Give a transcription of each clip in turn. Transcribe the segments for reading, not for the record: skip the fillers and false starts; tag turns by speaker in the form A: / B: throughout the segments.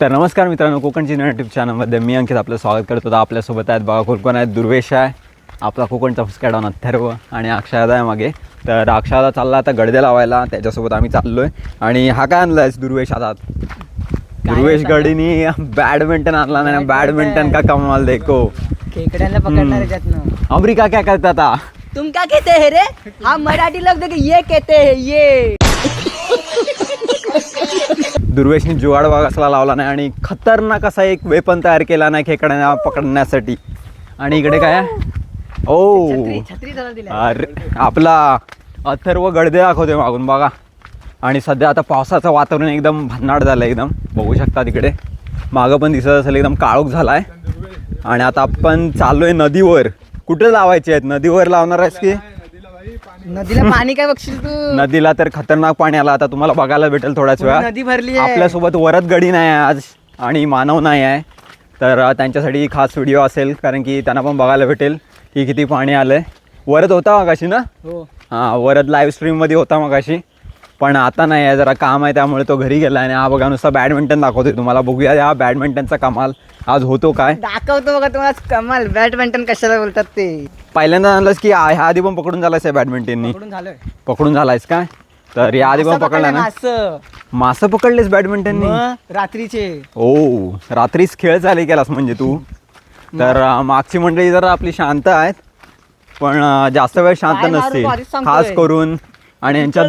A: तर नमस्कार मित्रांनो, कोकणची युट्यूब चॅनलमध्ये मी अंकित आपलं स्वागत करतो. तर आपल्यासोबत आहेत बघा कोण आहेत. दुर्वेश आहे आपला कोकणचा फुसक्याडॉन अथर्व आणि अक्षयदा आहे मागे. तर अक्षयदा चालला आता गडदे लावायला, त्याच्यासोबत आम्ही चाललो आहे. आणि हा काय आणला आहेस दुर्वेश? आता दुर्वेश गडीनी बॅडमिंटन आणला नाही. बॅडमिंटन का कमाल देखो,
B: खेकड्याला पकडणार त्याच्यातनं.
A: अमेरिका क्या करता था?
B: तुम क्या कहते हैं रे? हम मराठी लोग देखो ये कहते हैं ये.
A: दुर्वेशनी जुगाड बघ असला लावला नाही आणि खतरनाक असा एक वेपन तयार केला नाही खेकड्यांना पकडण्यासाठी. आणि इकडे काय ओ
B: छत्री जरा दिली.
A: अरे आपला अथर्व गडदे दाखवते मागून बघा. आणि सध्या आता पावसाचं वातावरण एकदम भन्नाट झालं, एकदम बघू शकता तिकडे मागं पण दिसत असेल, एकदम काळोख झाला आहे. आणि आता आपण चाललोय नदीवर. कुठे लावायचे आहेत? नदीवर लावणार आहेस की
B: नदीला पाणी काय बघशील तू?
A: नदीला तर खतरनाक पाणी आला, आता तुम्हाला बघायला भेटेल थोड्याच वेळा.
B: नदी भरली आहे.
A: आपल्यासोबत वरद गडी नाही आहे आज आणि मानव नाही आहे, तर त्यांच्यासाठी खास व्हिडिओ असेल, कारण की त्यांना पण बघायला भेटेल की किती पाणी आलं आहे. वरद होता मगाशी ना?
B: हो.
A: हां, वरद लाईव्ह स्ट्रीममध्ये होता मगाशी, पण आता नाही आहे, जरा काम आहे त्यामुळे तो घरी गेला. आणि हा बघा नुसता बॅडमिंटन दाखवतोय तुम्हाला. बघूया या बॅडमिंटनचा कमाल आज होतो काय.
B: दाखवतो बघा तुम्हाला कमाल. बॅडमिंटन कशाला बोलतात ते.
A: पहिल्यांदा आणलंस की ह्या आधी पण पकडून झालायस आहे बॅडमिंटननी?
B: पकडून झालं.
A: पकडून झालायस काय? तर या आधी पण पकडला ना? मासं पकडलेस बॅडमिंटननी
B: रात्रीचे?
A: ओ, रात्रीच खेळ चालू केलास म्हणजे तू. तर मागची मंडळी जरा आपली शांत आहेत, पण जास्त वेळ शांत नसतील खास करून. आणि यांच्या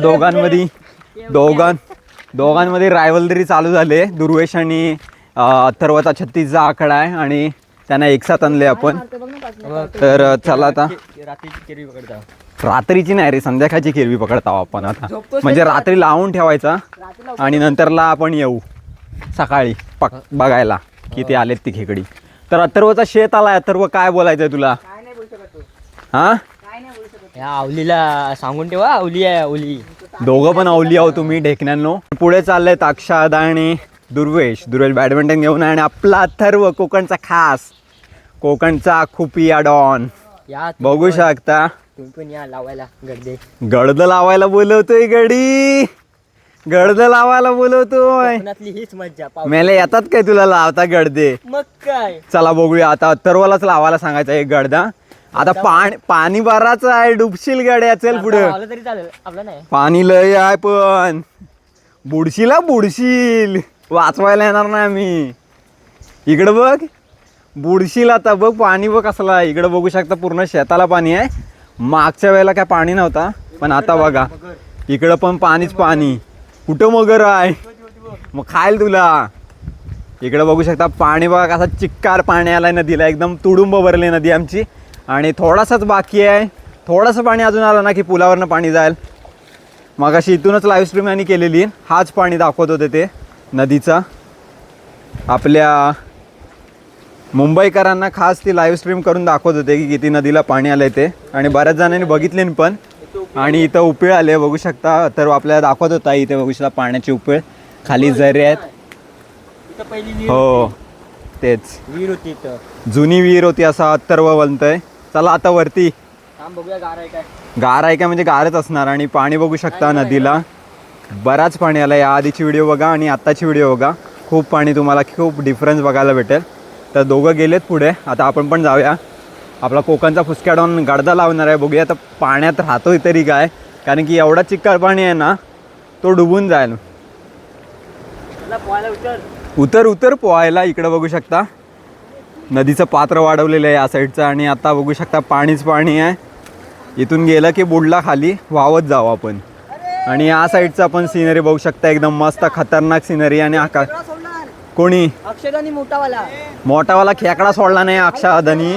A: दोघांमध्ये रायवलरी चालू झाले. दुर्वेश आणि अथर्वचा 36चा आकडा आहे आणि त्यांना एकसाथ आणले आपण. तर चला आता रात्रीची नाही रे, संध्याकाळची केरवी पकडत आहोत आपण आता. म्हणजे रात्री लावून ठेवायचा आणि नंतरला आपण येऊ सकाळी बघायला किती आलेत ती खेकडी. तर अथर्वचा शेत आलाय. अथर्व काय बोलायचंय तुला? हा,
B: या आवलीला सांगून ठेवा, आवली आहे आवली.
A: दोघं पण अवली आहो तुम्ही ढेकण्यांनो. पुढे चाललेत अक्षादा आणि दुर्वेश बॅडमिंटन घेऊन आहे. आणि आपला अथर्व कोकणचा खास, कोकणचा खुपिया डॉन बघू शकता.
B: तुम्ही पण या लावायला गडदे.
A: गडद लावायला बोलवतोय गडी, गडद लावायला बोलवतोय.
B: हीच मज्जा.
A: मेले येतात काय तुला लावता गडदे?
B: मग काय.
A: चला बघूया आता. अथर्वलाच लावायला सांगायचं एक गडदा. आता पाणी बराच आहे, डुबशील गाड्या. चल पुढे.
B: तरी चालेल आपलं नाही.
A: पाणी लय आहे पण बुडशील. वाचवायला येणार नाही आम्ही. इकडं बघ, बुडशील आता. बघ पाणी बघ कसला आहे. इकडं बघू शकता पूर्ण शेताला पाणी आहे. मागच्या वेळेला काय पाणी नव्हता, पण आता बघा इकडं पण पाणीच पाणी. कुठं मगर आहे मग खायला तुला. इकडं बघू शकता पाणी बघा कसा चिक्कार पाणी आलाय नदीला. एकदम तुडुंब भरली नदी आमची. आणि थोडासाच बाकी आहे. थोडंसं पाणी अजून आलं ना की पुलावरनं पाणी जाईल. मग अशी इथूनच लाईव्ह स्ट्रीम यांनी केलेली. हाच पाणी दाखवत होते ते नदीचा. आपल्या मुंबईकरांना खास ती लाईव्ह स्ट्रीम करून दाखवत होते की किती नदीला पाणी आलं ते. आणि बऱ्याच जणांनी बघितले पण. आणि इथं उपेळ आले बघू शकता. तर आपल्याला दाखवत होता इथे बघू शकता पाण्याची उपेळ. खाली झरे आहेत. हो तेच,
B: विहीर होती इथं,
A: जुनी विहीर होती असं अथर्व बनतंय. चला आता वरती.
B: बघूया गार आहे काय.
A: गार आहे का म्हणजे गारच असणार. आणि पाणी बघू शकता नदीला बराच पाणी आलं. या आधीची व्हिडिओ बघा आणि आत्ताची व्हिडिओ बघा. खूप पाणी, तुम्हाला खूप डिफरन्स बघायला भेटेल. तर दोघं गेलेत पुढे. आता आपण पण जाऊया. आपला कोकणचा फुसक्याडॉन गडदा लावणार आहे. बघूया आता पाण्यात राहतोय तरी काय, कारण की एवढा चिक्कार पाणी आहे ना, तो डुबून जाईल. उतर पोहायला. इकडं बघू शकता नदीचं पात्र वाढवलेलं आहे या साईडचं. आणि आता बघू शकता पाणीच पाणी आहे. इथून गेलं की बुडला खाली वावत जाऊ आपण. आणि या साईडचं आपण सिनरी बघू शकता, एकदम मस्त खतरनाक सिनरी. आणि आकाश कोणी
B: अक्षदानी
A: मोठावाला खेकडा सोडला नाही अक्षदानी.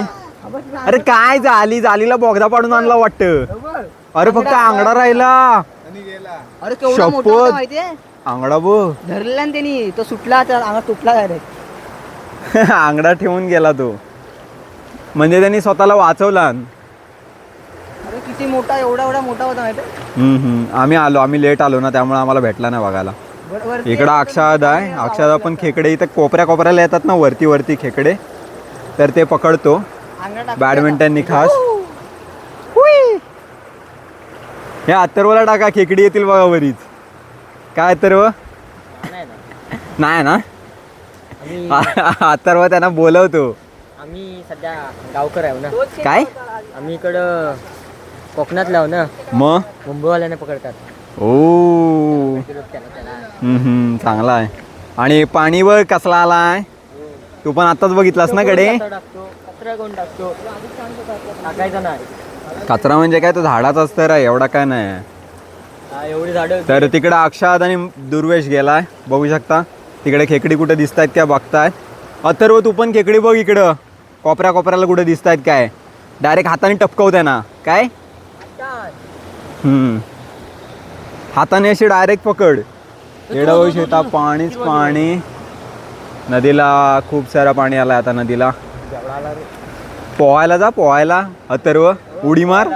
A: अरे काय जालीला बोगदा पाडून आणला वाटतं. अरे फक्त आंगडा राहिला.
B: अरे केवढा मोठा होता माहितीये?
A: आंगडा बघ
B: धरला ना त्यांनी, तो सुटला तर अंगा तुटला डायरेक्ट.
A: आंगडा ठेवून गेला तो, म्हणजे त्यांनी स्वतःला वाचवला.
B: अरे किती मोठा, एवढा मोठा होता माहिती.
A: आम्ही लेट आलो ना, त्यामुळे आम्हाला भेटला नाही बघायला. इकडं अक्षादा आहे. अक्षादा पण खेकडे इथं कोपऱ्याला येतात ना, वरती खेकडे, तर ते पकडतो बॅडमिंटननी खास. ह्या अथर्वला टाका, खेकडी येतील बघा वरीच. काय अथर्व? नाही ना. अथर्व त्यांना बोलवतो.
B: आम्ही सध्या गावकर आहे ना.
A: काय
B: आम्ही इकडं कोकणातला आहो ना.
A: मग
B: मुंबईवाल्याने पकडतात.
A: ओ चांगला आहे. आणि पाणी बघ कसला आलाय. तू पण आताच बघितलास ना कडे.
B: कचरा कोण टाकतो टाकायचा नाही.
A: कचरा म्हणजे काय तो झाडाचा असतं रे, एवढा काय नाही.
B: एवढी झाडं.
A: तर तिकडे अक्षाद आणि दुर्वेश गेलाय बघू शकता. तिकडे खेकडी कुठे दिसत आहेत क्या बघतायत. अथर्व तू पण खेकडी बघ इकडं. कोपऱ्या कोपऱ्याला कुठे दिसत आहेत काय. डायरेक्ट हाताने टपकवते ना काय. हाताने अशी डायरेक्ट पकड. एवढं शेता पाणीच पाणी. नदीला खूप सारा पाणी आलाय आता नदीला. पोहायला जा पोहायला. अथर्व उडी मार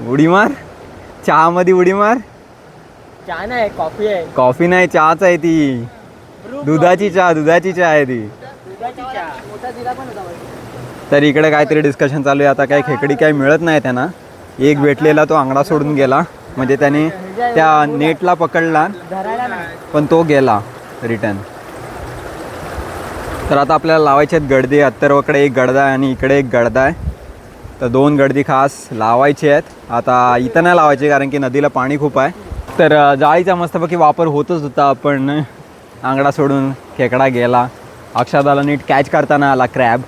A: उडी मार. चहा मध्ये उडी मार.
B: चहा नाही कॉफी आहे.
A: कॉफी नाही चहाच आहे ती. दुधाची चहा आहे ती. तर इकडे काहीतरी डिस्कशन चालू आहे आता. काय खेकडी काही मिळत नाही त्यांना. एक भेटलेला तो आंगडा सोडून गेला म्हणजे त्याने त्या नेटला पकडला पण तो गेला रिटर्न. तर आता आपल्याला लावायचे आहेत गडदे. अथर्वकडे एक गडदा आहे आणि इकडे एक गडदा आहे. तर 2 गडदी खास लावायचे आहेत. आता इथं नाही लावायचे कारण की नदीला पाणी खूप आहे. तर जाळीचा मस्तपैकी वापर होतच होता पण आंगडा सोडून खेकडा गेला. अक्षदाला नीट कॅच करताना आला क्रॅब.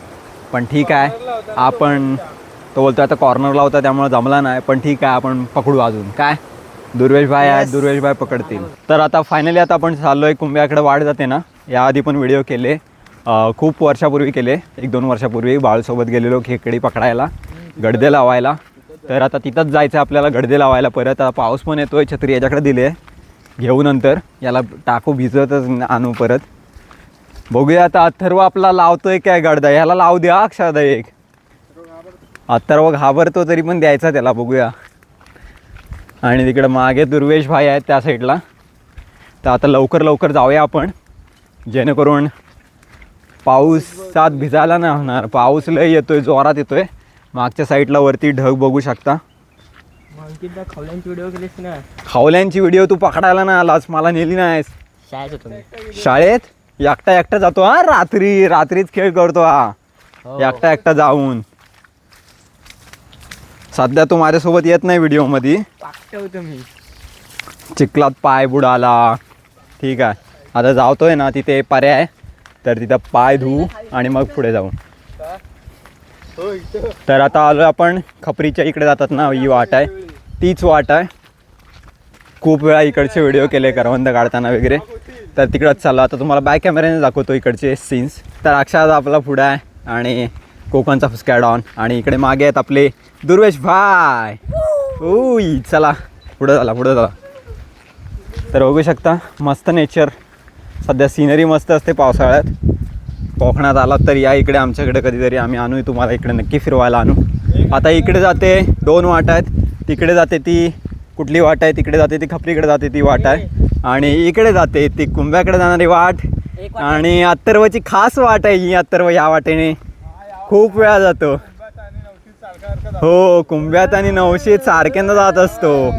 A: पण ठीक आहे आपण तो बोलतो आता कॉर्नरला होता त्यामुळे जमला नाही. पण ठीक आहे आपण पकडू अजून काय. दुर्वेश भाई आहेत दुर्वेश भाई पकडतील. तर आता फायनली आता आपण चाललो आहे कुंभ्याकडे. वाढ जाते ना याआधी पण व्हिडिओ केले खूप वर्षापूर्वी केले. 1-2 वर्षापूर्वी बाळसोबत गेलेलो खेकडी पकडायला गडदे लावायला. तर आता तिथंच जायचं आपल्याला गडदे लावायला परत. आता पाऊस पण येतोय. छत्री याच्याकडे दिली आहे घेऊ नंतर. याला टाकू भिजतच आणू परत. बघूया आता अथर्व आपला लावतोय काय गडदा. ह्याला लावू द्या अक्षदा एक. अथर्व घाबरतो तरी पण द्यायचा त्याला. बघूया. आणि तिकडं मागे दुर्वेश भाई आहेत त्या साईडला. तर आता लवकर जाऊया आपण जेणेकरून पाऊसात भिजायला नाही होणार. पाऊस लय येतोय जोरात येतोय. मागच्या साईडला वरती ढग बघू शकता.
B: खवल्यांची व्हिडिओ केलीस ना.
A: खवल्यांची व्हिडिओ तू पकडायला नाही आलास. मला नेली नाहीस
B: शाळेत होतो.
A: शाळेत. एकटा जातो हा. रात्रीच खेळ करतो हा. एकटा जाऊन. सध्या तू माझ्यासोबत येत नाही व्हिडिओमध्ये. चिखलात पाय बुडाला. ठीक आहे आता जावतोय ना तिथे पर्याय. तर तिथं पाय धुवू आणि मग पुढे जाऊ. तर आता आलो आपण खपरीच्या इकडे जातात ना ही वाट आहे तीच वाट आहे. खूप वेळा इकडचे व्हिडिओ केले करवंद काढताना वगैरे. तर तिकडंच चाललो आता. तुम्हाला बॅक कॅमेऱ्याने दाखवतो इकडचे सीन्स. तर अक्षात आपला पुढं आहे आणि कोकणचा फुसकॅड ऑन. आणि इकडे मागे आहेत आपले दुर्वेश भाई. ओय चला पुढं झाला. तर बघू शकता मस्त नेचर. सध्या सिनरी मस्त असते पावसाळ्यात. कोकणात आलात तर या इकडे आमच्याकडे कधीतरी. आम्ही आणू तुम्हाला इकडे नक्की फिरवायला आणू. आता इकडे जाते 2 वाट आहेत. तिकडे जाते ती कुठली वाट आहे. तिकडे जाते ती खपरीकडे जाते ती वाट आहे. आणि इकडे जाते ती कुंभ्याकडे जाणारी वाट. आणि अथर्वची खास वाट आहे ही. अथर्व या वाटेने खूप वेळा जातो. हो कुंभ्यात आणि नवशीत सारख्यांदा जात असतो.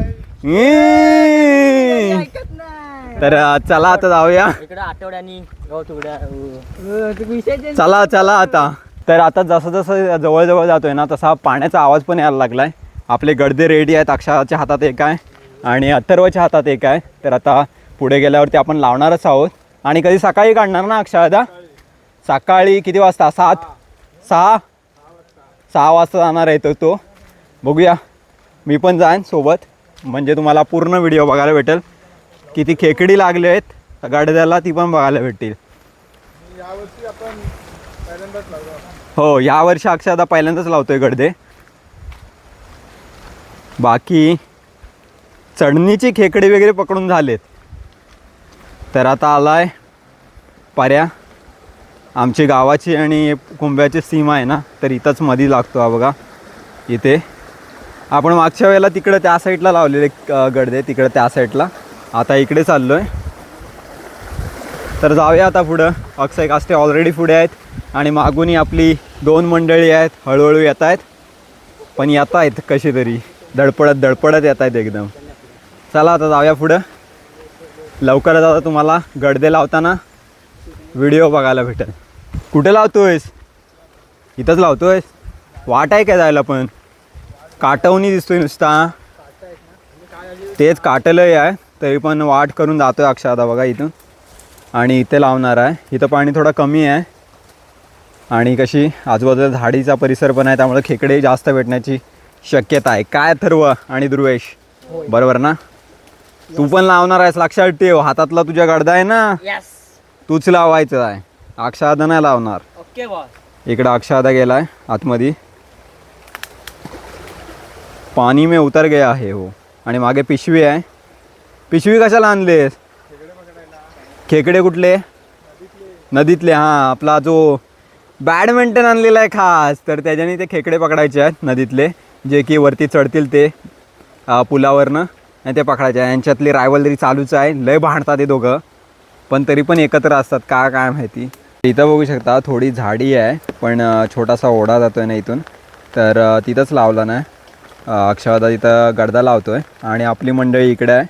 A: तर चला आता जाऊया. चला आता. तर आता जसं जवळ जातोय ना तसा पाण्याचा आवाज पण यायला लागलाय. आपले गडदे रेडी आहेत. अक्षाच्या हातात एक आहे आणि अथर्वच्या हातात एक आहे. तर आता पुढे गेल्यावरती आपण लावणारच आहोत. आणि कधी सकाळी काढणार ना अक्षदा. सकाळी किती वाजता. 6 वाजता जाणार आहे तो. बघूया मी पण जाईन सोबत म्हणजे तुम्हाला पूर्ण व्हिडिओ बघायला भेटेल. किती खेकडी लागले आहेत गडद्याला ती पण बघायला भेटतील. हो यावर्षी अक्षदा पहिल्यांदाच लावतोय गडदे. बाकी चढणीची खेकडी वगैरे पकडून झालेत. तर आता आलाय पर्या. आमची गावाची आणि कुंभ्याची सीमा आहे ना तर इथंच मध्ये लागतो हा बघा. इथे आपण मागच्या वेळेला तिकडे त्या साईडला लावलेले गडदे तिकडे त्या साईडला. आता इकडे चाललो आहे. तर जाऊया आता पुढं. अक्षय काष्टे ऑलरेडी पुढे आहेत आणि मागूनही आपली 2 मंडळी आहेत. हळूहळू येत आहेत पण येत आहेत कशी तरी धडपडत येत आहेत एकदम. चला आता जाऊया पुढं. लवकरच आता तुम्हाला गडदे लावताना व्हिडिओ बघायला भेटेल. कुठे लावतोयस? इथंच लावतोयस? वाट आहे काय जायला? पण काटवणी दिसतोय नुसता. तेच काटलंय आहे तरी पण वाट करून जातोय अक्षय आता बघा इथून. आणि इथे लावणार आहे. इथं पाणी थोडं कमी आहे आणि कशी आजूबाजूला झाडीचा परिसर पण आहे त्यामुळे खेकडे जास्त भेटण्याची शक्यता आहे. काय अथर्व आणि ध्रुवेश बरोबर ना? तू पण लावणार आहेस लक्षात ठेव. हातातला तुझ्या गडदा आहे ना, तूच लावायचं आहे. अक्षादा नाही लावणार.
B: Okay boss.
A: इकडं अक्षादा गेलाय आतमध्ये. पाणी में उतर गया आहे हो. आणि मागे पिशवी आहे. पिशवी कशाला आणलेस? खेकडे कुठले? नदीतले. हां, आपला जो बॅडमिंटन आणलेला आहे खास, तर त्याच्याने ते खेकडे पकडायचे आहेत नदीतले, जे की वरती चढतील ते पुलावरनं आणि ते पकडायचे आहे. यांच्यातली रायवलरी चालूच आहे. लय भांडतात ते दोघं, पण तरी पण एकत्र असतात का काय माहिती. इथं बघू शकता थोडी झाडी आहे पण छोटासा ओढा जातो आहे ना इथून, तर तिथंच लावला नाही. अक्षयदा तिथं गडदा लावतो आहे आणि आपली मंडळी इकडे आहे.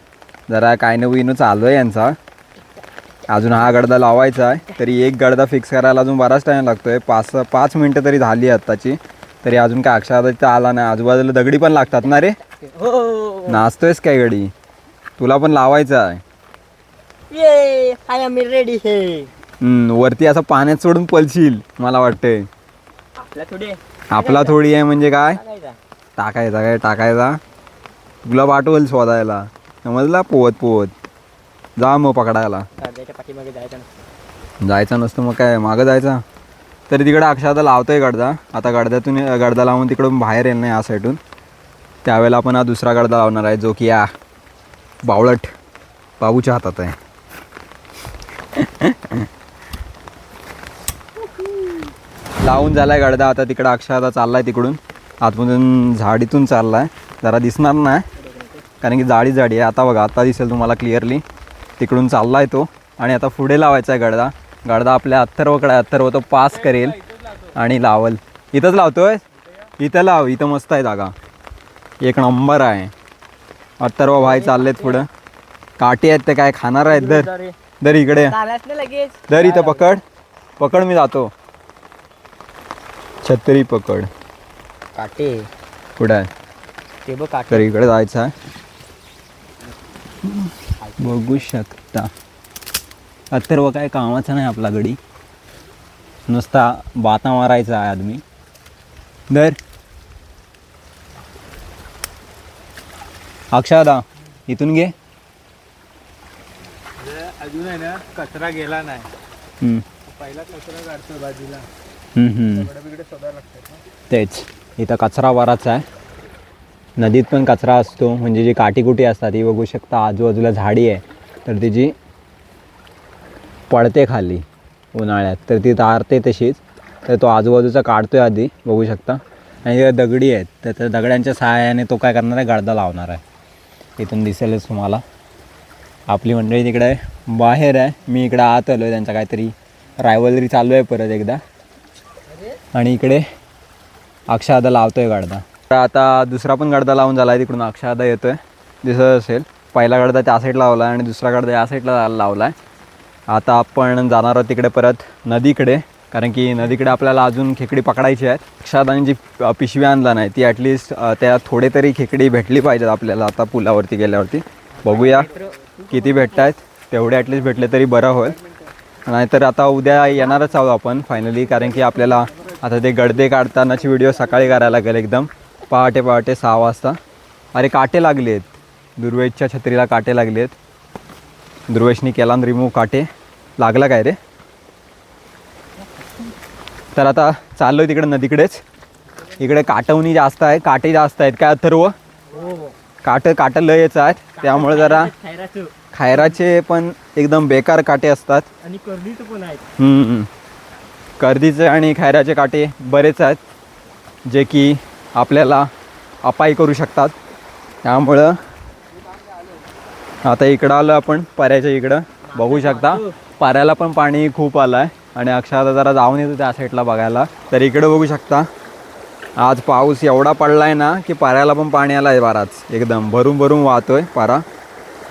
A: जरा काय नवीन चालू आहे यांचा. अजून हा गडदा लावायचा आहे तरी एक गडदा फिक्स करायला अजून बराच टाईम लागतो आहे. 5 मिनटं तरी झाली आत्ताची, तरी अजून काय अक्षयदा तिथं आला नाही. आजूबाजूला दगडी पण लागतात ना रे. नाचतोयस काय गडी? तुला पण लावायचं आहे.
B: ये आय एम रेडी हे.
A: वरती असं पाण्यात सोडून पलशील मला वाटतंय.
B: आपला
A: थोडी आहे म्हणजे काय टाकायचा तुला पाठवल शोधायला, समजला? पोहत जा मग पकडायला. जायचं नसतं मग काय मागं जायचा. तरी तिकडे अक्षादा लावतोय गडदा. आता गडदा लावून तिकडून बाहेर येईल नाही या साईडून. त्यावेळेला आपण हा दुसरा गडदा लावणार आहे जो की या बावळट बाबूच्या हातात आहे. लावून झालाय गडदा. आता तिकडं अक्षादा चाललाय तिकडून आतमधून झाडीतून चाललाय. जरा दिसणार नाही कारण की जाडी आहे. आता बघा, आता दिसेल तुम्हाला क्लिअरली. तिकडून चाललाय तो आणि आता पुढे लावायचा आहे गडदा आपल्या अथर्वकडे. अथर्व तो पास करेल आणि लावल. इथंच लावतोय? इथं लाव, इथं मस्त आहे जागा, एक नंबर आहे. अथर्व भाई चाललेत पुढं. काटे आहेत ते काय खाणार आहेत? दर इकडे दर, इथं पकड मी जातो. छत्री पकड.
B: काटे
A: पुढे आहे
B: ते बघ काटे.
A: तर इकडे जायचं आहे. बघू शकता अथर्व काय कामाचा नाही आपला गडी, नुसता बाता मारायचा आहे आदमी. दर अक्षादा इथून घे.
B: अजून आहे ना कचरा गेला नाही. पहिला कचरा काढतो बाजूला.
A: तेच इथं कचरा बराच आहे. नदीत पण कचरा असतो, म्हणजे जी काटीकुटी असतात ही बघू शकता. आजूबाजूला झाडी आहे तर तिची पडते खाली उन्हाळ्यात, तर ती तारते तशीच. तर तो आजूबाजूचा काढतोय आधी बघू शकता. आणि तिथे दगडी आहेत तर त्या दगड्यांच्या सहाय्याने तो काय करणार आहे, गडदा लावणार आहे. इथून दिसेलच तुम्हाला. आपली मंडळी तिकडे बाहेर आहे, मी इकडे आत आलो आहे. त्यांचा काहीतरी रायवलरी चालू आहे परत एकदा. आणि इकडे अक्षादा लावतोय गडदा. तर आता दुसरा पण गडदा लावून झाला आहे. तिकडून अक्षादा येतोय, दिसत असेल. पहिला गडदा त्या साईडला लावला आहे आणि दुसरा गडदा या साईडला लावला आहे. आता आपण जाणार आहोत तिकडे परत नदीकडे, कारण की नदीकडे आपल्याला अजून खेकडी पकडायची आहेत. अक्षादाने जी पिशवी आणला नाही ती ॲटलिस्ट त्या थोडे तरी खेकडी भेटली पाहिजेत आपल्याला. आता पुलावरती गेल्यावरती बघूया किती भेटत आहेत, तेवढे ॲटलिस्ट भेटले तरी बरं होईल. नाहीतर आता उद्या येणारच आहोत आपण फायनली, कारण की आपल्याला आता ते गडदे काढतानाची व्हिडिओ सकाळी करायला लागेल एकदम पहाटे 6 वाजता. अरे काटे लागले आहेत, दुर्वेशच्या छत्रीला काटे लागले आहेत. दुर्वेशनी केला रिमूव्ह काटे. लागला काय रे? तर आता चाललो आहे तिकडे नदीकडेच. इकडे काटवणी जास्त आहे, काटे जास्त आहेत. काय अथर्व? काटं लयच आहेत, त्यामुळे जरा खैराचे पण एकदम बेकार काटे असतात.
B: आणि कर्दीचे पण आहेत.
A: कर्दीचे आणि खैराचे काटे बरेच आहेत, जे की आपल्याला अपाय करू शकतात. त्यामुळं आता इकडं आलो आपण पाऱ्याच्या इकडं. बघू शकता पाऱ्याला पण पाणी खूप आलं आहे आणि अक्षरशः जरा जाऊन येतो त्या साईडला बघायला. तर इकडं बघू शकता आज पाऊस एवढा पडला आहे ना की पाऱ्याला पण पाणी आलं आहे बराच, एकदम भरून वाहतोय पारा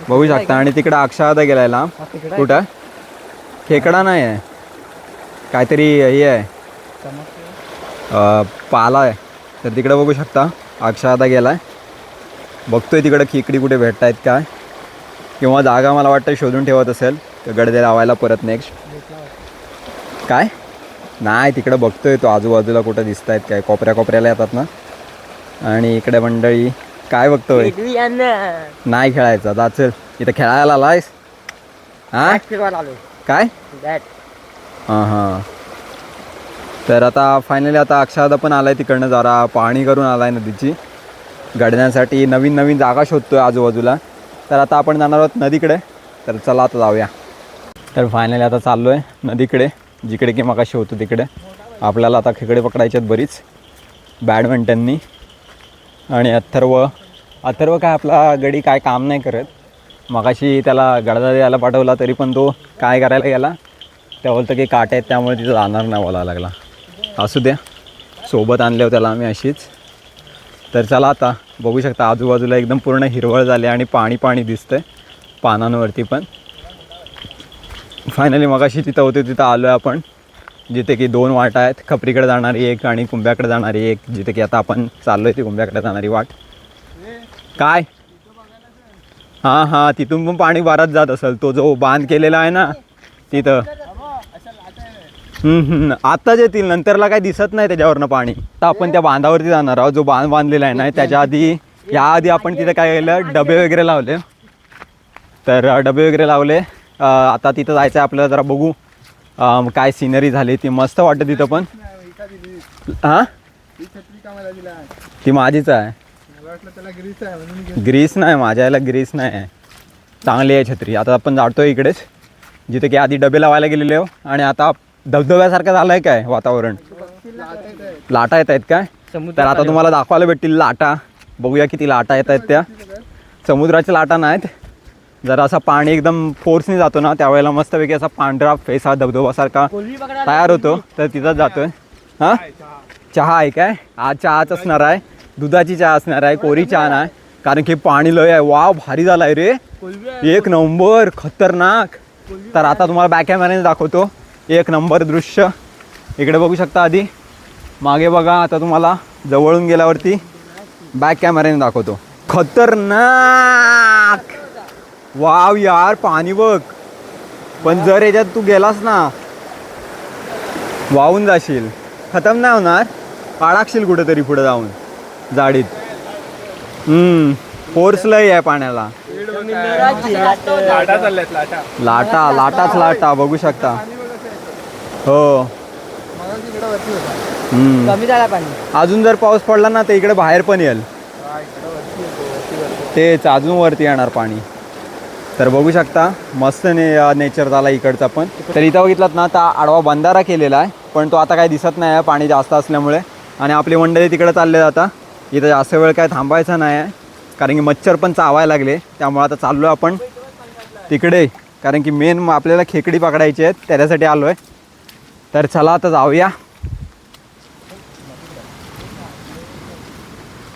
A: बघू शकता. आणि तिकडं अक्षरशः गेलायला कुठं खेकडा नाही आहे, काहीतरी हे आहे पाला आहे. तर तिकडे बघू शकता अक्षय आता गेला आहे. बघतोय तिकडं खेकडी कुठे भेटत आहेत काय, किंवा जागा मला वाटतं शोधून ठेवत असेल तर गडदे लावायला परत नेक्स्ट. काय नाही तिकडं बघतोय तो आजूबाजूला कुठं दिसत आहेत काय, कोपऱ्याला येतात ना. आणि इकडे मंडळी काय बघतोय, नाही खेळायचा जा चल. इथं खेळायला आलायस हां काय हां हां. तर आता फायनली आता अक्षादा पण आलाय तिकडनं, जरा पाहणी करून आलाय नदीची. गडण्यासाठी नवीन जागा शोधतोय आजूबाजूला. तर आता आपण जाणार आहोत नदीकडे. तर चला आता जाऊया. तर फायनली आता चाललो आहे नदीकडे, जिकडे की मगाशी होतो तिकडे. आपल्याला आता खेकडे पकडायचे आहेत बरीच बॅडमिंटननी. आणि अथर्व काय आपला गडी काय काम नाही करत. मगाशी त्याला गडदा द्यायला पाठवला तरी पण तो काय करायला गेला, त्या बोलतं की काटे आहेत त्यामुळे तिथं जाणार नाही बोलायला लागला. असू द्या, सोबत आणले हो त्याला आम्ही अशीच. तर चला आता बघू शकता आजूबाजूला एकदम पूर्ण हिरवळ झाली आणि पाणी दिसतंय पानांवरती पण. फायनली मगाशी तिथं होते तिथं आलो आहे आपण, जिथे की 2 वाटा आहेत, खपरीकडे जाणारी एक आणि कुंभ्याकडे जाणारी एक. जिथे की आता आपण चाललो आहे ती कुंभ्याकडे जाणारी वाट. काय हां तिथून पण पाणी वारात जात असेल, तो जो बांध केलेला आहे ना तिथं. आत्ताच येतील, नंतरला काही दिसत नाही त्याच्यावरनं पाणी. तर आपण त्या बांधावरती जाणार आहोत, जो बांध बांधलेला आहे ना. त्याच्या आधी याआधी आपण तिथं काय केलं, डबे वगैरे लावले. तर डबे वगैरे लावले. आता तिथं जायचं आहे आपल्याला, जरा बघू काय सिनरी झाली. ती मस्त वाटतं तिथं पण. हां ती माझीच आहे. ग्रीस नाही माझ्या याला, ग्रीस नाही आहे. चांगली आहे छत्री. आता आपण जातो इकडेच जिथे की आधी डबे लावायला गेलेले हो. आणि आता धबधब्यासारखं झालं आहे काय वातावरण. लाटा येत आहेत काय, तर आता तुम्हाला दाखवायला भेटतील लाटा. बघूया किती लाटा येत आहेत. त्या समुद्राच्या लाटा नाहीत, जरा असा पाणी एकदम फोर्सने जातो ना त्यावेळेला मस्तपैकी असा पांढरा फेस हा धबधबासारखा तयार होतो. तर तिथंच जातोय. हां चहा आहे काय, आज चहाच असणार आहे, दुधाची चहा असणार आहे, कोरी चहा नाही. कारण की पाणी लय आहे. वाव भारी झाला आहे रे, एक नंबर खतरनाक. तर आता तुम्हाला बॅक कॅमेऱ्याने दाखवतो एक नंबर दृश्य. इकडे बघू शकता, आधी मागे बघा. आता तुम्हाला जवळून गेल्यावरती बॅक कॅमेऱ्याने दाखवतो. खतरनाक वाव यार, पाणी बघ. पण जर याच्यात तू गेलास ना वाहून जाशील, खतम नाही होणार, अडकशील कुठेतरी पुढे जाऊन जाडीत. फोर्स लय आहे पाण्याला. लाटा बघू शकता. हो
B: कमी झाला पाणी.
A: अजून जर पाऊस पडला ना तर इकडे बाहेर पण येईल, तेच अजून वरती येणार पाणी. तर बघू शकता मस्त नेचर झाला इकडचा पण. तर इथं बघितलात ना तर आडवा बंधारा केलेला आहे, पण तो आता काही दिसत नाही आहे पाणी जास्त असल्यामुळे. आणि आपली मंडळी तिकडे चालले जाता. इथं जास्त वेळ काय थांबायचा नाही आहे, कारण की मच्छर पण चावायला लागले. त्यामुळे आता चाललो आहे आपण तिकडे, कारण की मेन आपल्याला खेकडी पकडायची आहेत, त्याच्यासाठी आलो आहे. तर चला आता जाऊया.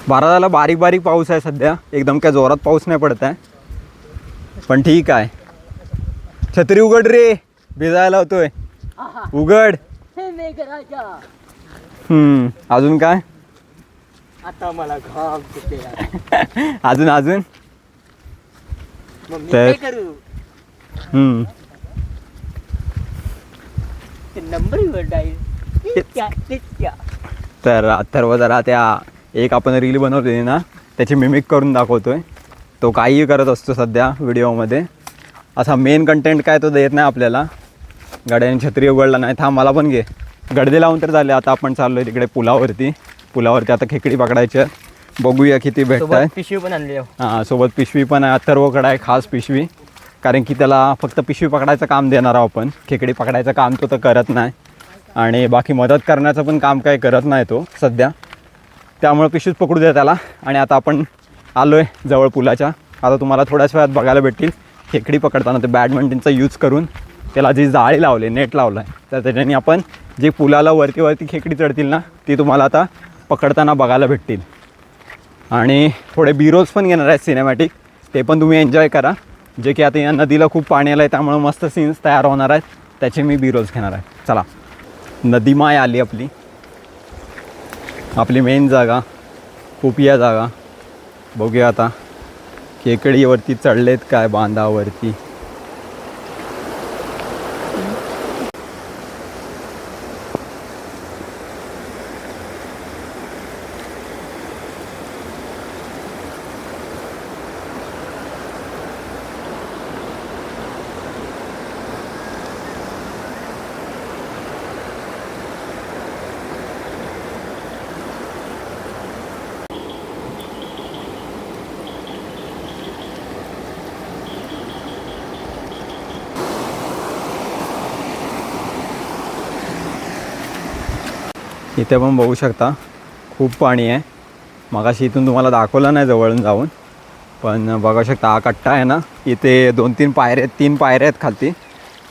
A: बाराला बारीक पाऊस आहे सध्या, एकदम काय जोरात पाऊस नाही पडत आहे, पण ठीक आहे. छत्री उघड रे, भिजायला होतोय. उघड. अजून काय,
B: आता मला घाम सुटते.
A: अजून
B: तर करू नंबर.
A: तर अथर्व जरा त्या एक आपण रील बनवलेली ना त्याची मिमिक करून दाखवतोय. तो काहीही करत असतो सध्या व्हिडिओमध्ये. असा मेन कंटेंट काय तो देत नाही आपल्याला. गाड्याने छत्री उघडला नाही, थांब मला पण घे. गडदे लावून तर झाले. आता आपण चाललो आहे तिकडे पुलावरती आता खेकडी पकडायची आहे. बघूया किती भेटत आहे.
B: पिशवी पण आणली.
A: हां सोबत पिशवी पण आहे. अथर्वकडे आहे खास पिशवी, कारण की त्याला फक्त पिशवी पकडायचं काम देणार आहोत आपण. खेकडी पकडायचं काम तो तर करत नाही, आणि बाकी मदत करण्याचं पण काम काही करत नाही तो सध्या. त्यामुळे पिशवीच पकडू द्या त्याला. आणि आता आपण आलो आहे जवळ पुलाच्या. आता तुम्हाला थोड्याच वेळात बघायला भेटतील खेकडी पकडताना ते बॅडमिंटनचा यूज करून त्याला जी जाळी लावले, नेट लावलं आहे, तर त्याच्याने आपण जे पुलाला वरती खेकडी चढतील ना ती तुम्हाला आता पकडताना बघायला भेटतील. आणि थोडे बिरोज पण घेणार आहेत सिनेमॅटिक, ते पण तुम्ही एन्जॉय करा. जे की आता या नदीला खूप पाणी आलं आहे त्यामुळे मस्त सीन्स तयार होणार आहेत, त्याचे मी बिरोज घेणार आहे. चला. नदीमाय आली आपली आपली मेन जागा खुपिया जागा. बघूया आता खेकडीवरती चढलेत काय बांधावरती. इथे पण बघू शकता खूप पाणी आहे. मगाशी इथून तुम्हाला दाखवलं नाही जवळून जाऊन, पण बघू शकता हा कट्टा आहे ना, इथे 2-3 पायऱ्या 3 पायऱ्या आहेत खालती,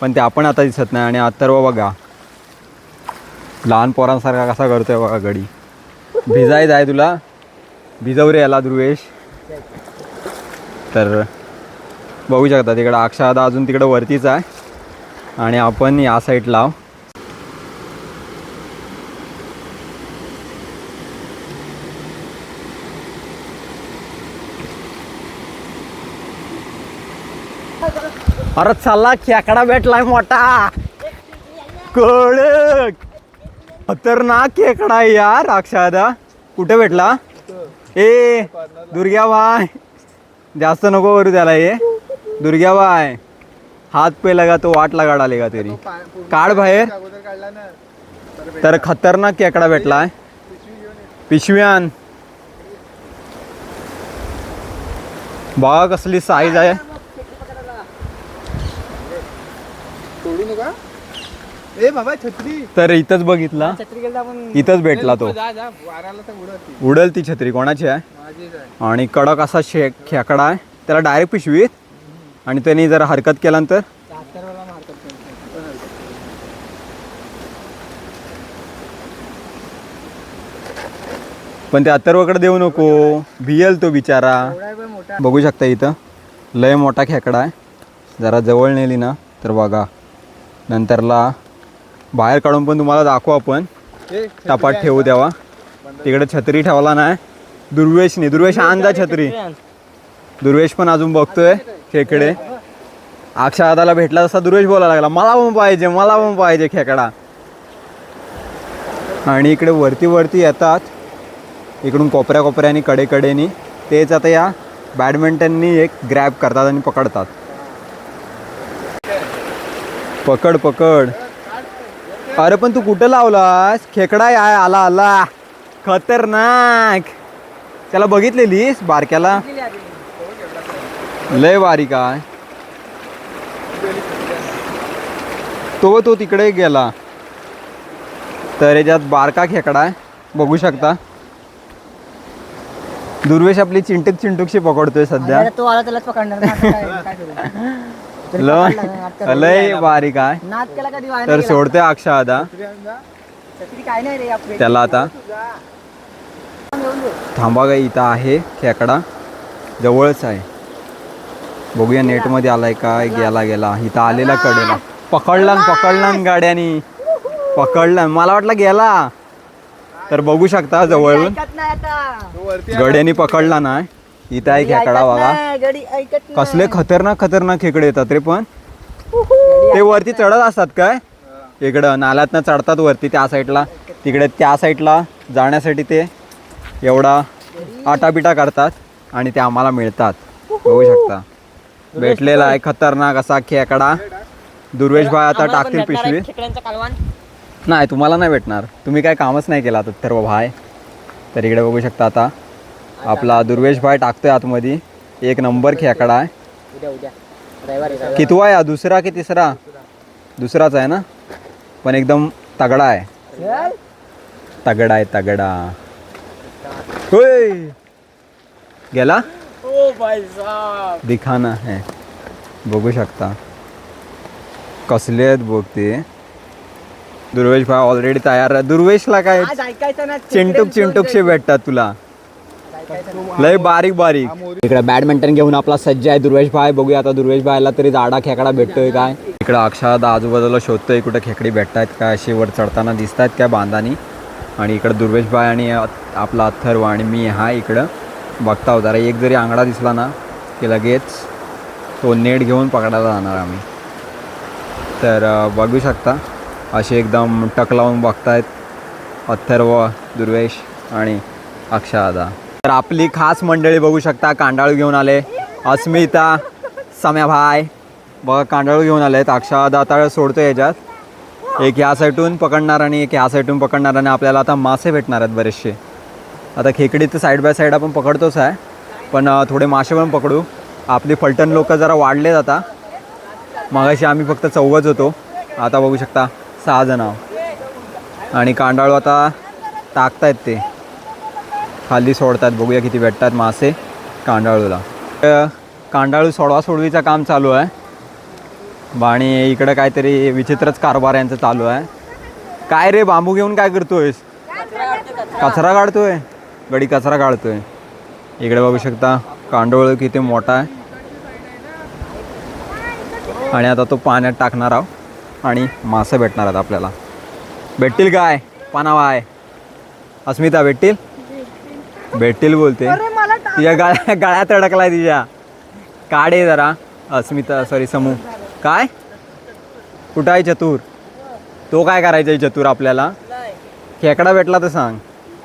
A: पण ते आपण आता दिसत नाही. आणि अथर्व बघा लहान पोरांसारखा कसा करतोय बघा गडी. भिजायचं आहे तुला, भिजव रे याला ध्रुवेश. तर बघू शकता तिकडं अक्षादा अजून तिकडं वरतीच आहे आणि आपण या साईडला. अरे चला खेकडा भेटलाय मोठा कडक खतरनाक खेकडा आहे यार. अक्षादा कुठे भेटला? ए दुर्ग्या भाई जास्त नको करू त्याला. ये दुर्ग्या भाई हात पे लगा तो वाट लगा डालेगा तेरी. काढ बाहेर. तर खतरनाक खेकडा भेटलाय. पिशव्यान बघा कसली साईज आहे.
B: ए बाबा छत्री.
A: तर इथंच बघितला,
B: छत्री गेला आपण.
A: इथंच भेटला तो. उडल ती छत्री कोणाची आहे. आणि कडक असा खेकडा आहे. त्याला डायरेक्ट पिशवीत आणि त्यांनी जर हरकत केल्यानंतर पण ते अथर्वकडे देऊ नको, भियल तो बिचारा. बघू शकता इथं लय मोठा खेकडा आहे. जरा जवळ नेली ना तर बघा नंतरला बाहेर काढून पण तुम्हाला दाखवू आपण. टपात ठेवू द्यावा. तिकडे छत्री ठेवला नाही दुर्वेशने. दुर्वेश आणजा छत्री. दुर्वेश पण अजून बघतोय खेकडे. अक्षादाला भेटला तसा दुर्वेश बोलायला लागला मला पण पाहिजे, मला पण पाहिजे खेकडा. आणि इकडे वरती वरती येतात इकडून कोपऱ्या कोपऱ्यानी कडेकडेनी. तेच आता या बॅडमिंटननी एक ग्रॅब करतात आणि पकडतात. पकड पकड. अरे पण तू कुठं लावलास? खेकडा आहे. आला आला खतरनाक. त्याला बघितलेलीस बारक्याला? लय बारीक आहे तो तिकडे गेला. तर याच्यात बारका खेकडा आहे बघू शकता. दुर्वेश आपली चिंटूकशी पकडतोय सध्या.
B: तो आला त्यालाच पकडणार.
A: लय बारीक आहे. तर सोडते अक्षादा त्याला आता. थांबा गा इथं आहे खेकडा जवळच आहे. बघूया नेटमध्ये आलाय काय. गेला इथं आलेला कडेला. पकडला गाड्यानी पकडला. मला वाटलं गेला. तर बघू शकता जवळून गड्यानी पकडला नाही. इथं आहे खेकडा बघा. कसले खतरनाक खेकडे येतात रे. पण ते वरती चढत असतात काय इकडं नाल्यातनं चढतात वरती त्या साईडला. तिकडे त्या साईडला जाण्यासाठी ते एवढा आटापिटा करतात आणि ते आम्हाला मिळतात. बघू शकता भेटलेला आहे खतरनाक असा खेकडा. दुर्वेश भाई आता टाकतील पिशवी. नाही तुम्हाला नाही भेटणार, तुम्ही काय कामच नाही केला तर सर्व भाई. तर इकडे बघू शकता आता आपला दुर्वेश भाई टाकतोय आतमध्ये. एक नंबर खेकडा आहे. कितवा आहे? दुसरा की तिसरा? दुसराच आहे ना, पण एकदम तगडा आहे. तगडा होय. गेला दिखाना है. बघू शकता कसले आहेत बघ ते. दुर्वेश भाई ऑलरेडी तयार आहे. दुर्वेशला काय चिंटूकशे भेटतात तुला. लय बारीक बारीक. इकडे बॅडमिंटन घेऊन आपला सज्ज आहे दुर्वेश भाई. बघूया आता दुर्वेश भाईला तरी जाडा खेकडा भेटतोय काय. इकडे अक्षादा आजूबाजूला शोधतोय कुठे खेकडी भेटतायत काय, अशी वर चढताना दिसत आहेत काय बांधानी. आणि इकडं दुर्वेश भाई आणि आपला अथर्व आणि मी हा इकडं बघता जरा. एक जरी आंगडा दिसला ना की लगेच तो नेट घेऊन पकडायला जाणार आम्ही. तर बघू शकता असे एकदम टक लावून बघतायत अथर्व, दुर्वेश आणि अक्षादा. तर आपली खास मंडळी बघू शकता कांडाळू घेऊन आले. अस्मिता, सम्या भाई बघा कांडाळू घेऊन आले आहेत. अक्षादा आता सोडतो याच्यात. एक ह्या साईडून पकडणार आणि एक ह्या साईडून पकडणार आणि आपल्याला आता मासे भेटणार आहेत बरेचसे. आता खेकडी तर साईड बाय साईड आपण पकडतोच आहे, पण थोडे मासे पण पकडू. आपली फलटण लोक जरा वाढलेत आता. मगाशी आम्ही फक्त 4च होतो, आता बघू शकता 6 जण आहोत. आणि कांडाळू आता टाकतायत ते खाली सोडतात. बघूया किती भेटतात मासे कांडाळूला. कांडाळू सोडवा सोडवीचं काम चालू आहे. आणि इकडं काहीतरी विचित्रच कारभार यांचं चालू आहे. काय रे बांबू घेऊन काय करतोयस? कचरा काढतोय. गडी कचरा काढतोय. इकडे बघू शकता कांडोळ किती मोठा आहे. आणि आता तो पाण्यात टाकणार आहोत आणि मासे भेटणार आहेत आपल्याला. भेटतील काय पानावा आहे? अस्मिता भेटतील? भेटतील बोलते. तिच्या गळ्यात अडकलाय तिच्या. काढे जरा अस्मिता, सॉरी समू. काय कुठं आहे चतुर? तो काय करायचा आहे चतुर आपल्याला? खेकडा भेटला तर सांग.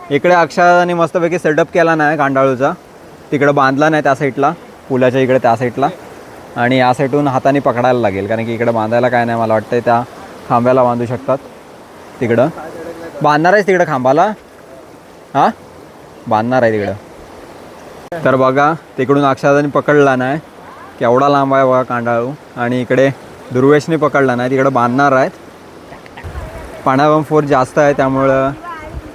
A: इकडे अक्षराने मस्तपैकी सेटअप केला नाही कांडाळूचा. तिकडं बांधला नाही त्या साईडला, पुलाच्या इकडे त्या साईडला. आणि या साईडून हाताने पकडायला लागेल, कारण की इकडं बांधायला काय नाही. मला वाटतं त्या खांब्याला बांधू शकतात. तिकडं बांधणार आहेस तिकडं खांबाला? हां बांधणार आहे तिकडं. तर बघा तिकडून अक्षराने पकडला नाही. केवढा लांब आहे बघा कांडाळू. आणि इकडे दुर्वेशने पकडला नाही, तिकडं बांधणार आहेत. पाण्यावर फोर्स जास्त आहे, त्यामुळं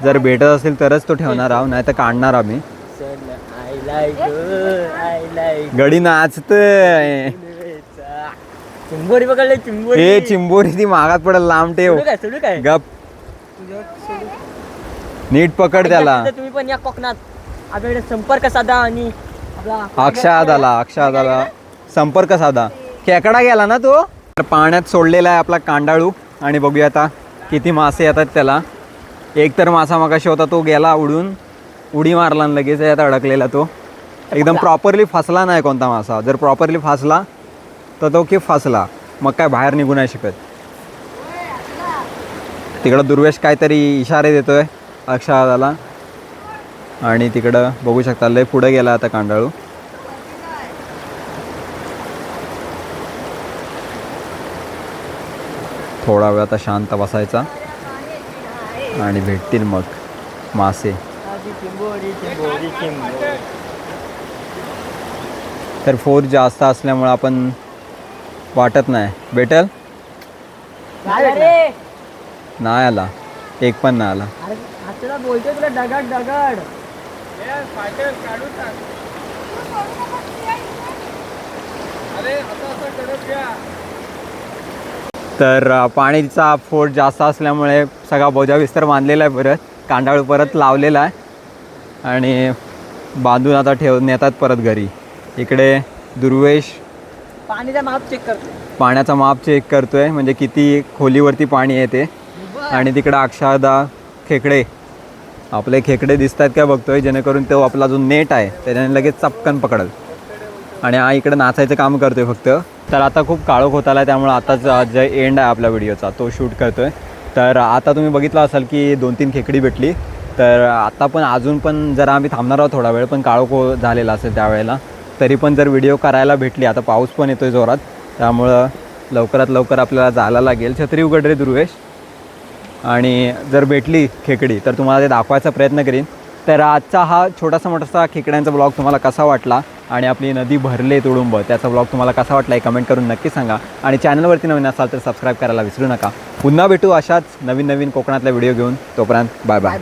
A: जर भेटत असेल तरच तो ठेवणार आहोत, नाही तर काढणार आम्ही. गडी नाचतय.
B: चिंबोरी पकडले. चिंबोरी
A: हे चिंबोरी ती मागात पडेल. लांब ठेव. गप नीट पकड त्याला.
B: तुम्ही पण या कोकणात आपल्याकडे संपर्क साधा आणि
A: अक्षादाला संपर्क साधा. खेकडा गेला ना तो. तर पाण्यात सोडलेला आहे आपला कांडाळू. आणि बघूया आता किती मासे येतात त्याला. एक तर मासा मगाशी होता तो गेला उडून, उडी मारला आणि लगेच यात अडकलेला तो. एकदम प्रॉपरली फसला नाही कोणता मासा. जर प्रॉपरली फसला तर तो की फसला, मग काय बाहेर निघू नाही शकत. तिकडं दुर्वेश काहीतरी इशारे देतोय अक्षराला. आणि तिकडं बघू शकता लय पुढे गेला आता कांडाळू. थोडा वेळ आता शांत बसायचा आणि भेटतील मग मासे. तर फोर्स जास्त असल्यामुळे आपण वाटत नाही भेटेल. नाही आला, एक पण नाही आला.
B: बोलतोय तुला दगड दगड.
A: तर पाणीचा फोर्स जास्त असल्यामुळे सगळा बोजा विस्तार बांधलेला आहे. परत कांडाळू परत लावलेला आहे आणि बांधून आता नेतात परत घरी. इकडे दुर्वेश पाण्याचा माप चेक करतोय, म्हणजे किती खोलीवरती पाणी येते. आणि तिकडे अक्षादा खेकडे, आपले खेकडे दिसतात काय बघतोय, जेणेकरून तो आपला जो नेट आहे त्याच्याने लगेच चपकन पकडल. आणि हा इकडे नाचायचं काम करतोय फक्त. तर आता खूप काळोख होत आला, त्यामुळे आताच जे एंड आहे आपल्या व्हिडिओचा तो शूट करतोय. तर आता तुम्ही बघितलं असाल की 2-3 खेकडी भेटली. तर आता पण अजून पण जरा आम्ही थांबणार आहोत थोडा वेळ, पण काळोख झालेला असेल त्यावेळेला. तरी पण जर व्हिडिओ करायला भेटली. आता पाऊस पण येतोय जोरात, त्यामुळं लवकरात लवकर आपल्याला जायला लागेल. छत्री उघड रे दुर्वेश. आणि जर भेटली खेकडी तर तुम्हाला ते दाखवायचा प्रयत्न करीन. तर आजचा हा छोटासा मोठासा खेकड्यांचा ब्लॉग तुम्हाला कसा वाटला आणि आपली नदी भरले तुडुंब त्याचा ब्लॉग तुम्हाला कसा वाटला हे कमेंट करून नक्की सांगा. आणि चॅनलवरती नवीन असाल तर सबस्क्राईब करायला विसरू नका. पुन्हा भेटू अशाच नवीन कोकणातल्या व्हिडिओ घेऊन. तोपर्यंत बाय बाय.